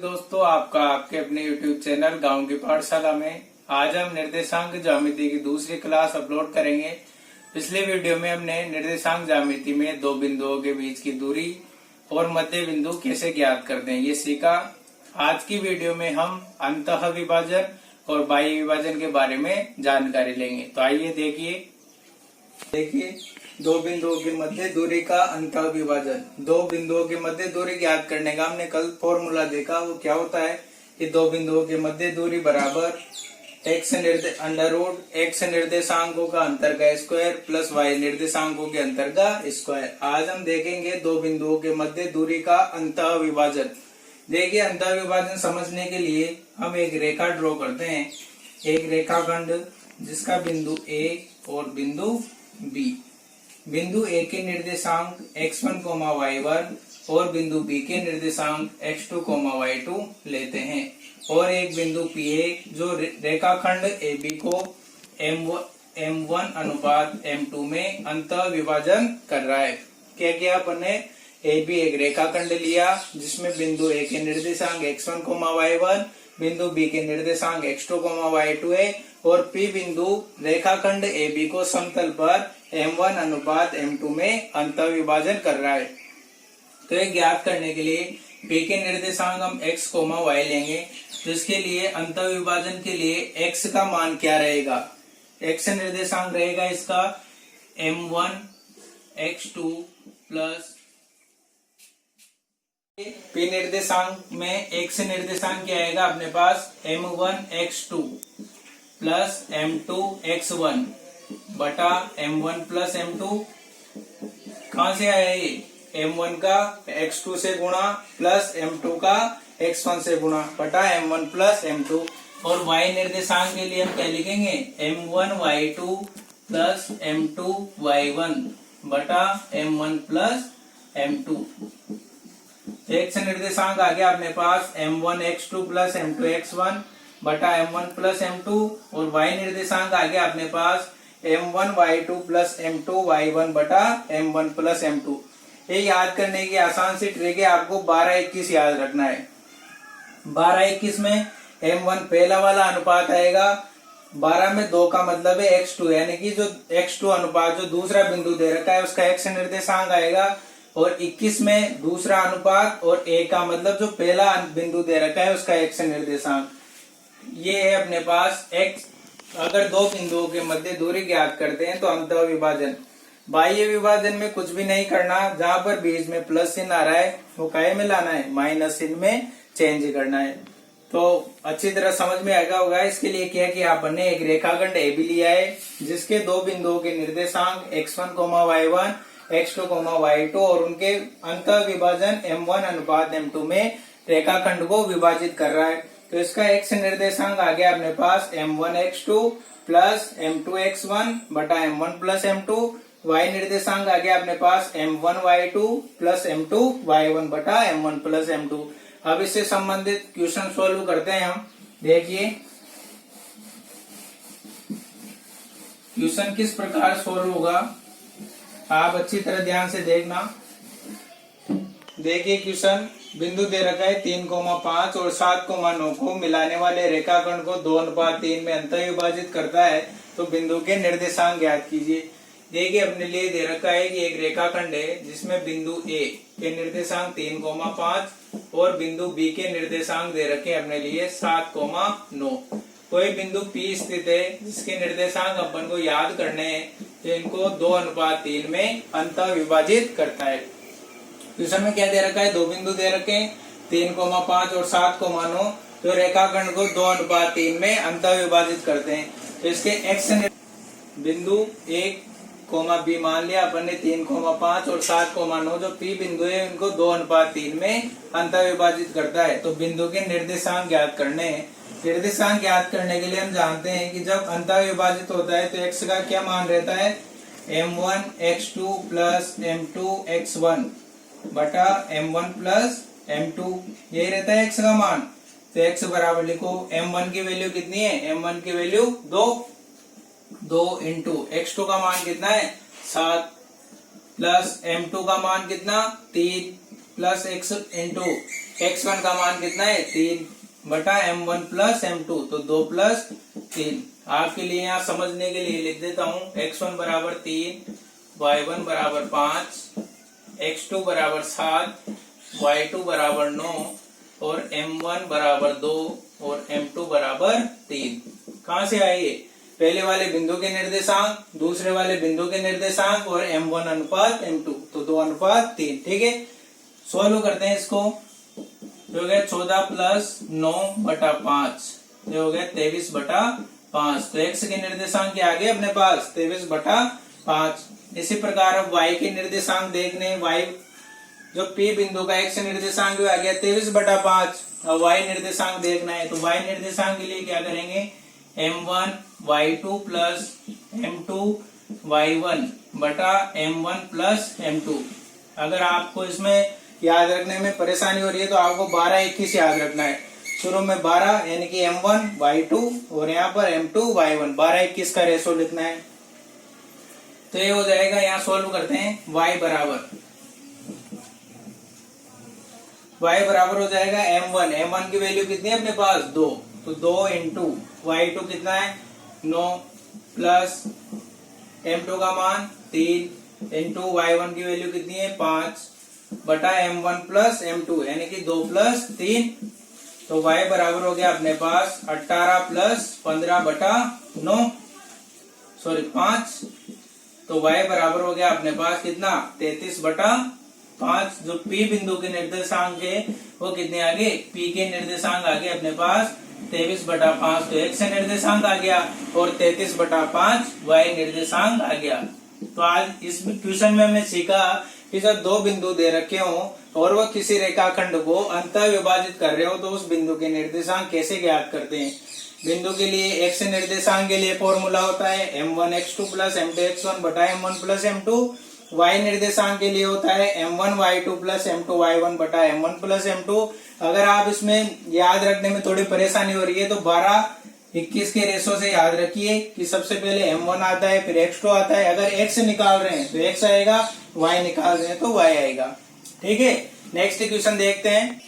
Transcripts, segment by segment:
दोस्तों, आपका आपके अपने YouTube चैनल गांव की पाठशाला में आज हम निर्देशांक ज्यामिति की दूसरी क्लास अपलोड करेंगे। पिछले वीडियो में हमने निर्देशांक ज्यामिति में दो बिंदुओं के बीच की दूरी और मध्य बिंदु कैसे ज्ञात करते हैं ये सीखा। आज की वीडियो में हम अंतः विभाजन और बाह्य विभाजन के बारे में जानकारी लेंगे। तो आइए देखिए दो बिंदुओं के मध्य दूरी का अंतः विभाजन। दो बिंदुओं के मध्य दूरी ज्ञात करने का हमने कल फॉर्मूला देखा। वो क्या होता है कि दो बिंदुओं के मध्य दूरी बराबर अंडर रूट एक्स निर्देशांकों का अंतर का स्क्वायर प्लस वाई निर्देशांकों के अंतर का स्क्वायर। आज हम देखेंगे दो बिंदुओं के मध्य दूरी का अंतः विभाजन। देखिए, अंतः विभाजन समझने के लिए हम एक रेखा ड्रॉ करते हैं। एक रेखाखंड जिसका बिंदु ए और बिंदु बी, बिंदु ए के निर्देशांक x1, y1 और बिंदु बी के निर्देशांक x2, y2 लेते हैं और एक बिंदु P1 जो रेखाखंड AB को M1 अनुपात M2 में अंतः विभाजन कर रहा है। क्या किया अपने AB एक रेखाखंड लिया जिसमें बिंदु A के निर्देशांक x1, y1, बिंदु B के निर्देशांक x2, y2 है और P बिंदु रेखाखंड AB को समतल पर M1 अनुपात M2 में अंतः विभाजन कर रहा है। तो ये ज्ञात करने के लिए P के निर्देशांक हम x, y लेंगे। तो इसके लिए अंतः विभाजन के लिए x का मान क्या रहेगा? x निर्देशांक रहेगा इसका M1 x2 प्लस P निर्देशांक में x निर्देशांक क्या आएगा अपने पास M1 x2 plus M2 x1 बटा M1 प्लस M2। कहां से आया ये? M1 का x2 से गुणा प्लस M2 का x1 से गुणा बटा M1 प्लस M2। और y निर्देशांक के लिए हम क्या लिखेंगे? M1 y2 plus M2 y1 बटा M1 प्लस M2। x निर्देशांक आ गया अपने पास M1 x2 plus M2 x1 बटा M1 प्लस M2 और y निर्देशांक आ गया अपने पास M1 y2 plus M2 y1 बटा M1 प्लस M2। ये याद करने की आसान सी ट्रिक है, आपको 12-21 याद रखना है। 12-21 में M1 पहला वाला अनुपात आएगा, 12 में 2 का मतलब है x2, यानी कि जो x2 अनुपात जो दूसरा बिंदु दे रखा है उसका x निर्देशांक आएगा और 21 में दूसरा अनुपात और a का मतलब जो पहला बिंदु दे रखा है उसका x निर्देशांक। ये है अपने पास x। अगर दो बिंदुओं के मध्य दूरी ज्ञात करते हैं तो अंतः विभाजन। बाह्य विभाजन में कुछ भी नहीं करना, जहां पर बीच में प्लस चिन्ह आ रहा है वो काय में लाना है, माइनस चिन्ह में चेंज करना है। तो अच्छी तरह समझ में आएगा होगा। इसके लिए क्या किया आपने, एक रेखाखंड AB लिया है जिसके दो बिंदुओं के निर्देशांक x1, y1, x2, y2 और उनके अंतः विभाजन M1 अनुपात M2 में रेखाखंड को विभाजित कर रहा है। तो इसका x निर्देशांक आ गया अपने पास M1 x2 plus M2 x1 बटा M1 प्लस M2। y निर्देशांक आ गया अपने पास M1 y2 plus M2 y1 बटा M1 प्लस M2। अब इससे संबंधित क्वेश्चन सोल्व करते हैं हम। देखिए क्वेश्चन किस प्रकार सोल्व होगा, आप अच्छी तरह ध्यान से देखना। देखिए क्वेश्चन, बिंदु दे रखा है 3,5 और 7,9 को मिलाने वाले रेखाखंड को 2:3 में अंतः विभाजित करता है, तो बिंदु के निर्देशांक ज्ञात कीजिए। देखिए अपने लिए दे रखा है कि एक रेखाखंड है जिसमें बिंदु A के निर्देशांक 3,5 और बिंदु B के निर्देशांक दे रखे हैं अपने लिए 7,9। कोई बिंदु P स्थित है जिसके निर्देशांक अपन को याद करने हैं, तो इनको 2:3 में अंतः विभाजित करता है। क्वेश्चन में क्या दे रखा है, दो बिंदु दे रखे हैं 3,5 और 7,9, तो रेखाखंड को 2:3 में अंतः विभाजित करते हैं। तो इसके x बिंदु 1, B मान लिया अपन ने 3,5 और 7,9 जो P बिंदु है इनको 2:3 में अंतः विभाजित करता है। तो बिंदु के निर्देशांक ज्ञात करने हैं। निर्देशांक ज्ञात करने के लिए हम जानते हैं कि जब अंतः विभाजित होता है तो x का क्या मान रहता है, M1 x2 plus M2 x1 बटा M1 प्लस M2, यही रहता है x का मान। तो x बराबर लिखो, M1 की वैल्यू कितनी है, M1 की वैल्यू 2 इंटू x2 का मान कितना है 7 प्लस M2 का मान कितना 3 प्लस एक्स इंटू x1 का मान कितना है 3/m1 प्लस m2, तो 2 प्लस 3। आपके लिए यहाँ समझने के लिए लिख देता हूँ x1 बराबर 3, y1 बराबर 5, x2 बराबर 7, y2 बराबर 9 और m1 बराबर 2 और m2 बराबर 3। कहाँ से आइए? पहले वाले बिंदु के निर्देशांक, दूसरे वाले बिंदु के निर्देशांक और m1 अनुपात m2, तो 2 अनुपात 3। ठीक है, सोल्व करते हैं इसको। हो गया 14 प्लस 9/5, ये हो गया 23/5। तो x के निर्देशांक क्या आ गए अपने पास 23/5। इसी प्रकार अब y के निर्देशांक देखने, y जो P बिंदु का x निर्देशांक आ गया 23/5। अब y निर्देशांक देखना है, तो y निर्देशांक के लिए क्या करेंगे m1 y2 plus m2 y1 बटा m1 प्लस m2। अगर आपको इसमें याद रखने में परेशानी हो रही है तो आपको 12-21 याद रखना है। शुरू में 12 यानी कि m1 y2 और यहाँ पर m2 y1, 12-21 का रेशो लिखना है। तो ये हो जाएगा, यहाँ सोल्व करते हैं। y बराबर हो जाएगा m1 की वैल्यू कितनी है अपने पास 2, तो 2 इंटू y2 कितना है 9 प्लस m2 का मान 3 इंटू y1 की वैल्यू कितनी है 5 बटा m1 प्लस m2 यानी कि 2 प्लस 3। तो y बराबर हो गया अपने पास 18 प्लस 15/9 सॉरी 5। तो y बराबर हो गया अपने पास कितना 33/5। जो P बिंदु के निर्देशांक है वो कितने आगे P के निर्देशांक आगे अपने पास 23/5। तो x निर्देशांक आ गया और 33/5 y निर्देशांक आ गया। तो आज इस ट्यूशन में हमने सीखा कि जब दो बिंदु दे रखे हो और वह किसी रेखाखंड को अंतः विभाजित कर रहे हो तो उस बिंदु के निर्देशांक कैसे ज्ञात करते हैं। बिंदु के लिए x निर्देशांक के लिए फॉर्मूला होता है m1x2 प्लस m2x1 बटा m1 प्लस m2। y निर्देशांक के लिए होता है m1y2 प्लस m2y1 बटा m1 प्लस m2। अगर आप इसमें याद रखने में थोड़ी परेशानी हो रही है तो 12-21 के रेशो से याद रखिए कि सबसे पहले m1 आता है फिर x2 आता है। अगर x निकाल रहे हैं तो x आएगा, y निकाल रहे हैं तो y आएगा। ठीक है, नेक्स्ट इक्वेशन देखते हैं।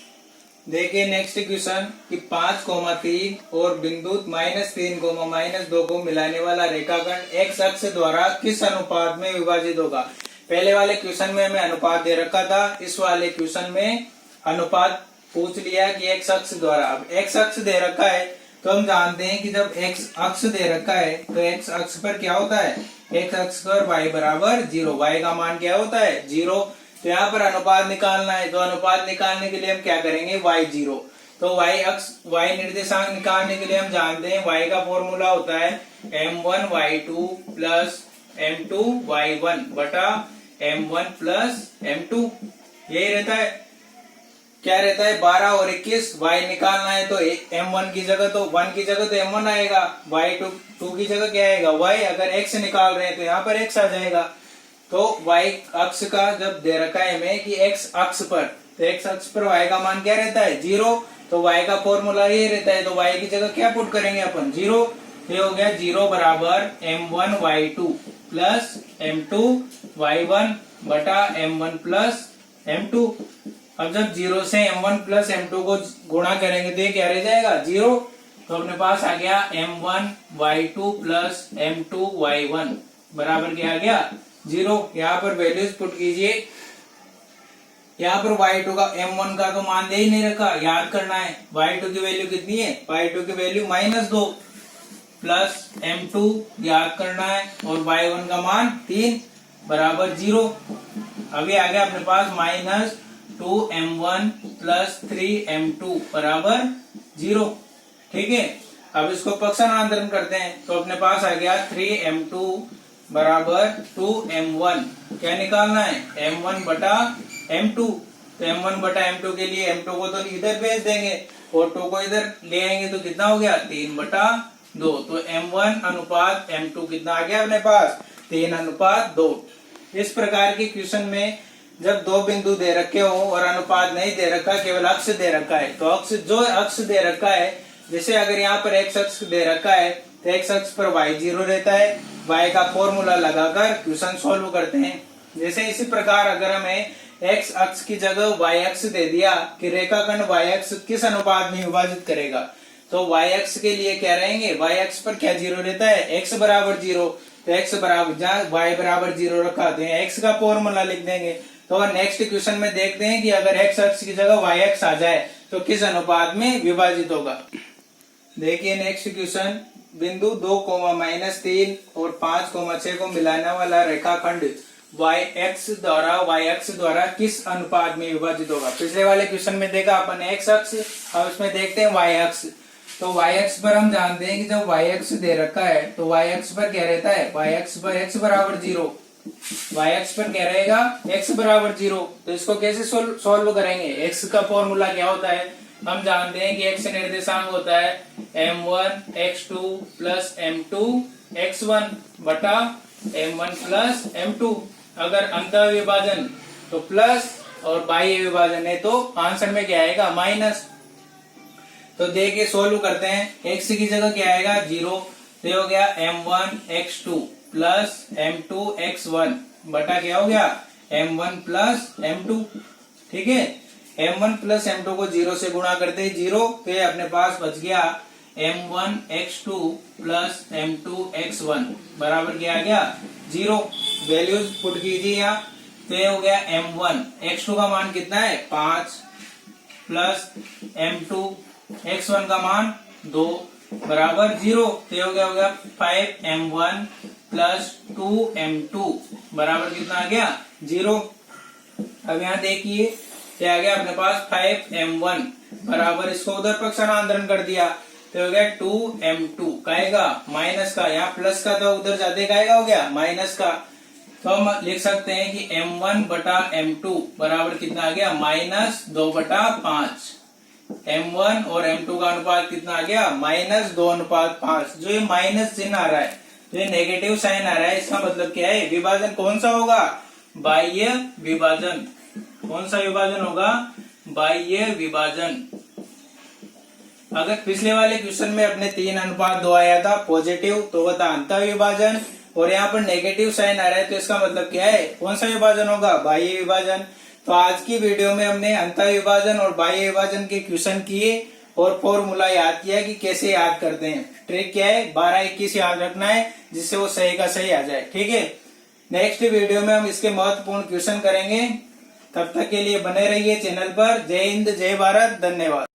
देखिए नेक्स्ट इक्वेशन कि 5,3 और बिंदु -3, -2 को मिलाने वाला रेखाखंड x अक्ष द्वारा किस अनुपात में विभाजित होगा। पहले वाले क्वेश्चन में हमें अनुपात दे रखा था, इस वाले क्वेश्चन में अनुपात पूछ लिया कि x अक्ष द्वारा। अब x अक्ष दे रखा है तो हम जानते हैं कि जब x अक्ष दे रखा है तो x अक्ष पर क्या होता है x अक्ष पर y बराबर 0, y का मान क्या होता है 0। तो यहाँ पर अनुपात निकालना है, तो अनुपात निकालने के लिए हम क्या करेंगे y0। तो y निर्देशांक निकालने के लिए हम जानते हैं y का फॉर्मूला होता है m1 y2 plus m2 y1 बटा m1 प्लस m2। यही रहता है, क्या रहता है 12 और 21। y निकालना है तो m1 की जगह तो 1 की जगह तो m1 आएगा, y2 की जगह क्या आएगा y। अगर x निकाल रहे हैं तो यहाँ पर x आ जाएगा। तो y अक्ष का जब दे रखा है हमें कि x अक्ष पर, तो x अक्ष पर y का मान क्या रहता है 0। तो y का फॉर्मूला ये रहता है, तो y की जगह क्या पुट करेंगे अपन 0। ये हो गया 0 बराबर m1 y2 plus m2 y1 बटा m1 प्लस m2। अब जब 0 से m1 प्लस m2 को गुणा करेंगे तो ये क्या रह जाएगा 0। तो अपने पास आ गया m1 y2 plus m2 y1 बराबर क्या आ गया 0। यहाँ पर वैल्यूज पुट कीजिए। यहाँ पर y2 का m1 का तो मान दे ही नहीं रखा, याद करना है y2 की वैल्यू कितनी है, y2 की वैल्यू -2 प्लस m2 याद करना है और y1 का मान 3 बराबर 0। अभी आ गया अपने पास -2m1 प्लस 3m2 बराबर 0। ठीक है, अब इसको पक्षांतरण करते हैं तो अपने पास आ गया 3m2 बराबर 2m1। क्या निकालना है m1 बटा m2। तो m1 बटा m2 के लिए m2 को तो इधर भेज देंगे और 2 को इधर ले आएंगे तो कितना हो गया 3/2। तो m1 अनुपात m2 कितना आ गया अपने पास 3/2। इस प्रकार के क्वेश्चन में जब दो बिंदु दे रखे हो और अनुपात नहीं दे रखा, केवल अक्ष दे रखा है, तो अक्ष दे रखा है, जैसे अगर यहाँ पर x अक्ष दे रखा है तो x अक्ष पर y0 रहता है। y का फॉर्मूला लगाकर क्वेश्चन सॉल्व करते हैं। जैसे इसी प्रकार अगर हमें एक्स अक्ष की जगह वाई अक्ष दे दिया कि रेखाखंड वाई अक्ष किस अनुपात में विभाजित करेगा। तो वाई अक्ष के लिए क्या रहेंगे, वाई अक्ष पर क्या जीरो रहता है, एक्स बराबर जीरो। तो एक्स बराबर, जहाँ वाई बराबर जीरो रखा तो एक्स का फॉर्मूला लिख देंगे। तो नेक्स्ट क्वेश्चन में देखते हैं कि अगर एक्स अक्ष की जगह वाई अक्ष आ जाए तो किस अनुपात में विभाजित होगा। देखिए नेक्स्ट क्वेश्चन, बिंदु 2,-3 और 5,6 को मिलाने वाला रेखाखंड वाई एक्स द्वारा किस अनुपात में विभाजित होगा। पिछले वाले क्वेश्चन में देखा अपन एक्स अक्ष, अब इसमें देखते हैं वाई अक्ष। तो वाई अक्ष पर हम जानते हैं कि जब वाई अक्ष दे रखा है तो वाई अक्ष पर क्या रहता है, वाई अक्ष पर एक्स बराबर जीरो। वाई अक्ष पर क्या रहेगा, एक्स बराबर जीरो। तो इसको कैसे सोल्व करेंगे, एक्स का फॉर्मूला क्या होता है, हम जानते हैं कि एक्स निर्देशांक होता है m1 x2 plus m2 x1 बटा m1 प्लस m2। अगर अंतः विभाजन तो प्लस और बाह्य विभाजन है तो आंसर में क्या आएगा, माइनस। तो देखिए सोल्व करते हैं, x की जगह क्या आएगा, जीरो। तो हो गया m1 x2 plus m2 x1 बटा क्या हो गया, m1 प्लस m2। ठीक है, m1 प्लस m2 को जीरो से गुणा करते हैं जीरो, तो ये अपने पास बच गया m1 x2 plus m2 x1 बराबर क्या आ गया, जीरो। वैल्यूज पुट कीजिए यहाँ। तो ये हो गया m1 x2 का मान कितना है, 5 प्लस m2 x1 का मान 2 बराबर जीरो। तो ये हो गया 5m1 प्लस 2m2 बराबर कितना आ गया, जीरो। अब यहाँ देखिए क्या आ गया अपने पास, 5m1 बराबर, इसको उधर पक्ष स्थानांतरण कर दिया तो हो गया 2m2 काएगा माइनस का, यहाँ प्लस का तो उधर जाते काएगा हो गया माइनस का। तो हम लिख सकते हैं कि m1 बटा m2 बराबर कितना आ गया, -2/5। m1 और m2 का अनुपात कितना आ गया, -2:5। जो ये माइनस चिन्ह आ रहा है, तो ये नेगेटिव साइन आ रहा है, इसका मतलब क्या है, विभाजन कौन सा होगा, बाह्य विभाजन। कौन सा विभाजन होगा, बाह्य विभाजन। अगर पिछले वाले क्वेश्चन में अपने 3:2 आया था पॉजिटिव, तो वो था अंतः विभाजन, और यहाँ पर नेगेटिव साइन आ रहा है, तो इसका मतलब क्या है, कौन सा विभाजन होगा, बाह्य विभाजन। तो आज की वीडियो में हमने अंतः विभाजन और बाह्य विभाजन के क्वेश्चन किए और फॉर्मूला याद किया कि कैसे याद करते हैं। ट्रिक क्या है, 12-21 याद रखना है जिससे वो सही का सही आ जाए। ठीक है, नेक्स्ट वीडियो में हम इसके महत्वपूर्ण क्वेश्चन करेंगे। तब तक के लिए बने रहिए चैनल पर। जय हिंद, जय भारत, धन्यवाद।